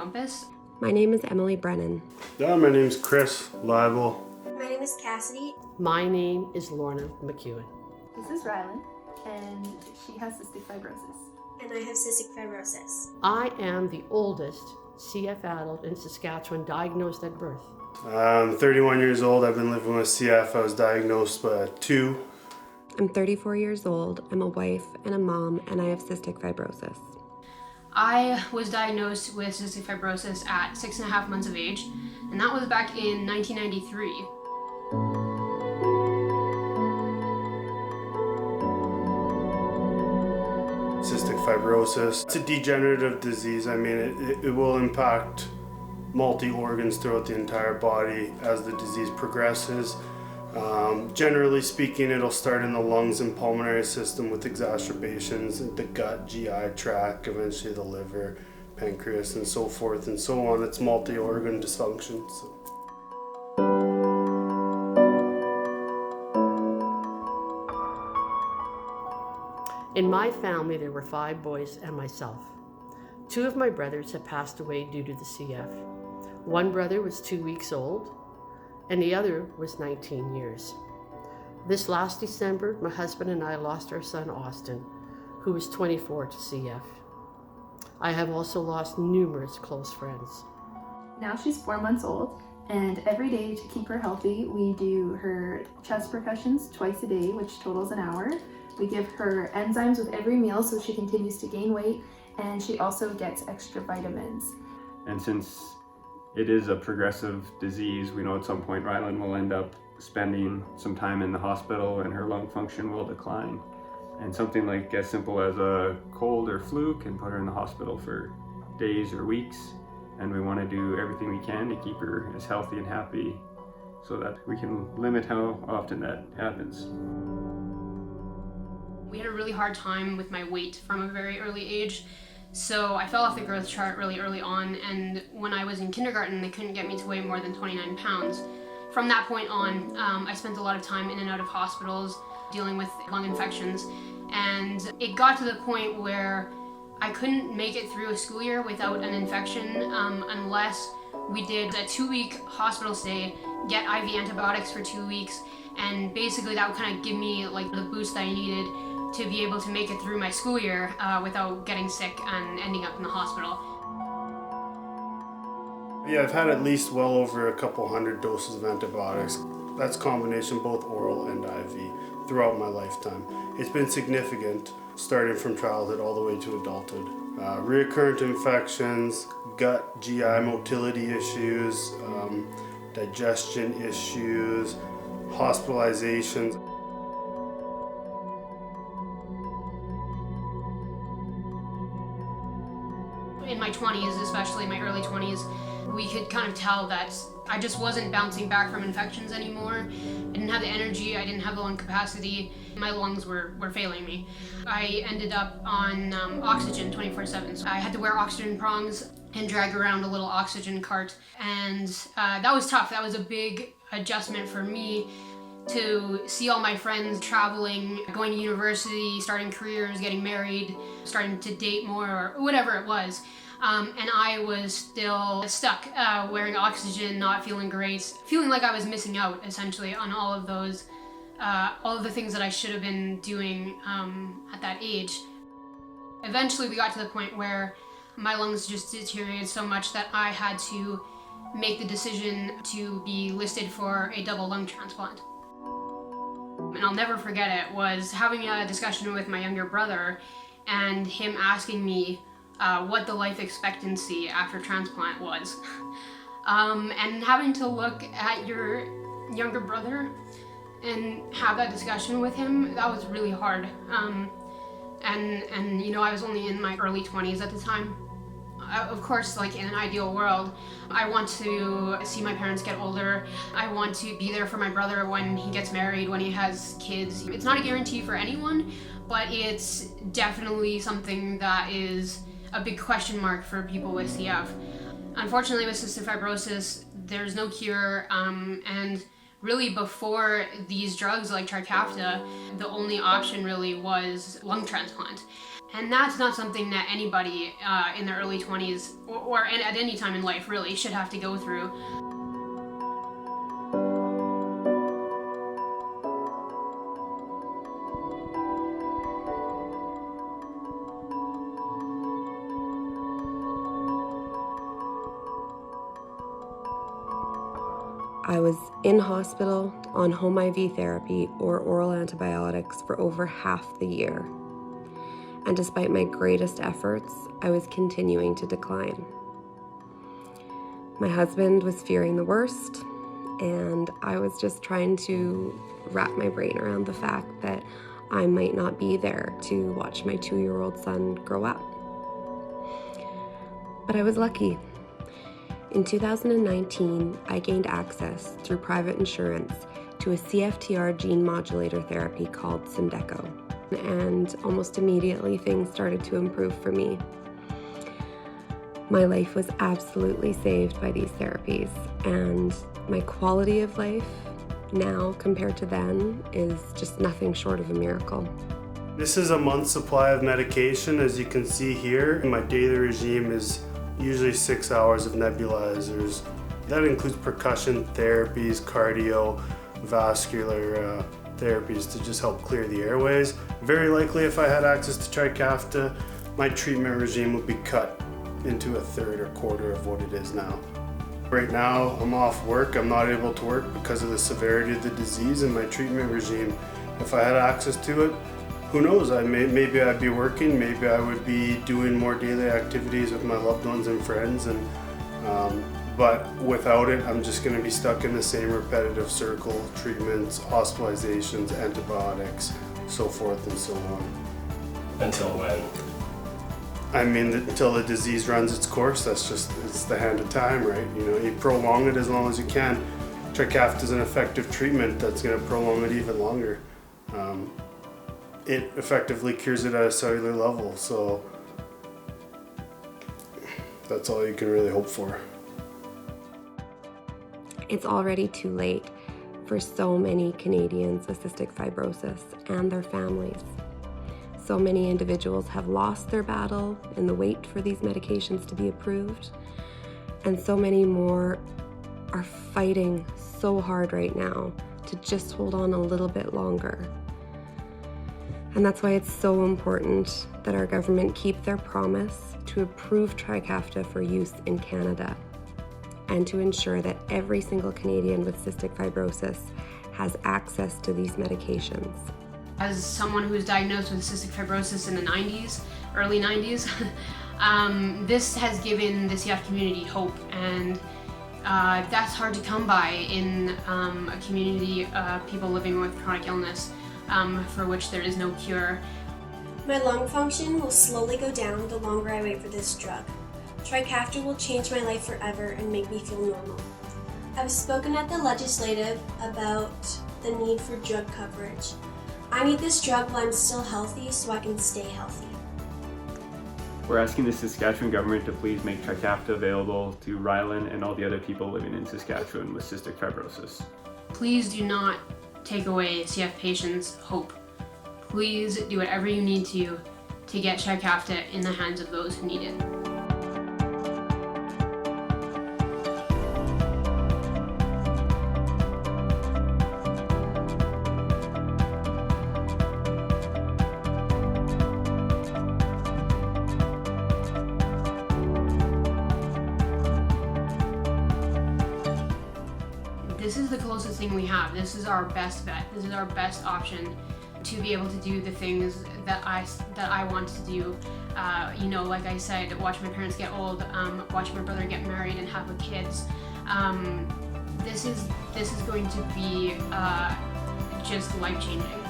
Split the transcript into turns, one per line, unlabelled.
Compass.
My name is Emily Brennan.
Yeah, my name's Chris Libel.
My name is Cassidy.
My name is Lorna McEwen.
This is Rylan, and she has cystic fibrosis.
And I have cystic fibrosis.
I am the oldest CF adult in Saskatchewan diagnosed at birth.
I'm 31 years old. I've been living with CF. I was diagnosed at 2.
I'm 34 years old. I'm a wife and a mom, and I have cystic fibrosis.
I was diagnosed with cystic fibrosis at 6.5 months of age, and that was back in 1993.
Cystic fibrosis. It's a degenerative disease. I mean, it will impact multi-organs throughout the entire body as the disease progresses. Generally speaking, it'll start in the lungs and pulmonary system with exacerbations in the gut, GI tract, eventually the liver, pancreas, and so forth and so on. It's multi-organ dysfunction.
In my family, there were 5 boys and myself. 2 of my brothers had passed away due to the CF. One brother was 2 weeks old, and the other was 19 years. This last December, my husband and I lost our son, Austin, who was 24 to CF. I have also lost numerous close friends.
Now she's 4 months old, and every day to keep her healthy, we do her chest percussions twice a day, which totals an hour. We give her enzymes with every meal so she continues to gain weight, and she also gets extra vitamins.
And since it is a progressive disease, we know at some point Rylan will end up spending some time in the hospital and her lung function will decline. And something like as simple as a cold or flu can put her in the hospital for days or weeks. And we want to do everything we can to keep her as healthy and happy so that we can limit how often that happens.
We had a really hard time with my weight from a very early age. So I fell off the growth chart really early on, and when I was in kindergarten, they couldn't get me to weigh more than 29 pounds. From that point on, I spent a lot of time in and out of hospitals dealing with lung infections, and it got to the point where I couldn't make it through a school year without an infection unless we did a 2-week hospital stay, get IV antibiotics for 2 weeks, and basically that would kind of give me like the boost I needed to be able to make it through my school year without getting sick and ending up in the hospital.
Yeah, I've had at least well over a couple hundred doses of antibiotics. That's a combination both oral and IV throughout my lifetime. It's been significant starting from childhood all the way to adulthood. Recurrent infections, gut, GI motility issues, digestion issues, hospitalizations.
In my 20s, especially my early 20s, we could kind of tell that I just wasn't bouncing back from infections anymore. I didn't have the energy, I didn't have the lung capacity, my lungs were failing me. I ended up on oxygen 24/7, so I had to wear oxygen prongs and drag around a little oxygen cart, and that was tough. That was a big adjustment for me to see all my friends traveling, going to university, starting careers, getting married, starting to date more, or whatever it was. And I was still stuck, wearing oxygen, not feeling great, feeling like I was missing out, essentially, on all of those, all of the things that I should have been doing at that age. Eventually, we got to the point where my lungs just deteriorated so much that I had to make the decision to be listed for a double lung transplant. And I'll never forget it, was having a discussion with my younger brother and him asking me what the life expectancy after transplant was. And having to look at your younger brother and have that discussion with him, that was really hard. And you know, I was only in my early 20s at the time. Of course, like in an ideal world, I want to see my parents get older. I want to be there for my brother when he gets married, when he has kids. It's not a guarantee for anyone, but it's definitely something that is a big question mark for people with CF. Unfortunately, with cystic fibrosis, there's no cure, and really before these drugs like Trikafta, the only option really was lung transplant. And that's not something that anybody in their early 20s or at any time in life really should have to go through.
I was in hospital on home IV therapy or oral antibiotics for over half the year. And despite my greatest efforts, I was continuing to decline. My husband was fearing the worst, and I was just trying to wrap my brain around the fact that I might not be there to watch my 2-year-old son grow up. But I was lucky. In 2019, I gained access through private insurance to a CFTR gene modulator therapy called Symdeko. And almost immediately things started to improve for me. My life was absolutely saved by these therapies, and my quality of life now compared to then is just nothing short of a miracle.
This is a month's supply of medication. As you can see here, my daily regime is usually 6 hours of nebulizers. That includes percussion therapies, cardiovascular therapies to just help clear the airways. Very likely if I had access to Trikafta, my treatment regime would be cut into a third or quarter of what it is now. Right now I'm off work. I'm not able to work because of the severity of the disease and my treatment regime. If I had access to it, who knows, maybe I'd be working, maybe I would be doing more daily activities with my loved ones and friends, but without it, I'm just going to be stuck in the same repetitive circle: treatments, hospitalizations, antibiotics, so forth and so on.
Until when?
I mean, until the disease runs its course. It's the hand of time, right? You know, you prolong it as long as you can. Trikafta is an effective treatment that's going to prolong it even longer. It effectively cures it at a cellular level, so that's all you can really hope for.
It's already too late for so many Canadians with cystic fibrosis and their families. So many individuals have lost their battle in the wait for these medications to be approved, and so many more are fighting so hard right now to just hold on a little bit longer. And that's why it's so important that our government keep their promise to approve Trikafta for use in Canada and to ensure that every single Canadian with cystic fibrosis has access to these medications.
As someone who was diagnosed with cystic fibrosis in the 90s, early 90s, this has given the CF community hope, and that's hard to come by in a community of people living with chronic illness for which there is no cure.
My lung function will slowly go down the longer I wait for this drug. Trikafta will change my life forever and make me feel normal. I've spoken at the legislative about the need for drug coverage. I need this drug while I'm still healthy so I can stay healthy.
We're asking the Saskatchewan Government to please make Trikafta available to Rylan and all the other people living in Saskatchewan with cystic fibrosis.
Please do not take away CF patients' hope. Please do whatever you need to get Trikafta in the hands of those who need it. This is the closest thing we have. This is our best bet. This is our best option to be able to do the things that I want to do. You know, like I said, watch my parents get old, watch my brother get married and have kids. This is going to be just life-changing.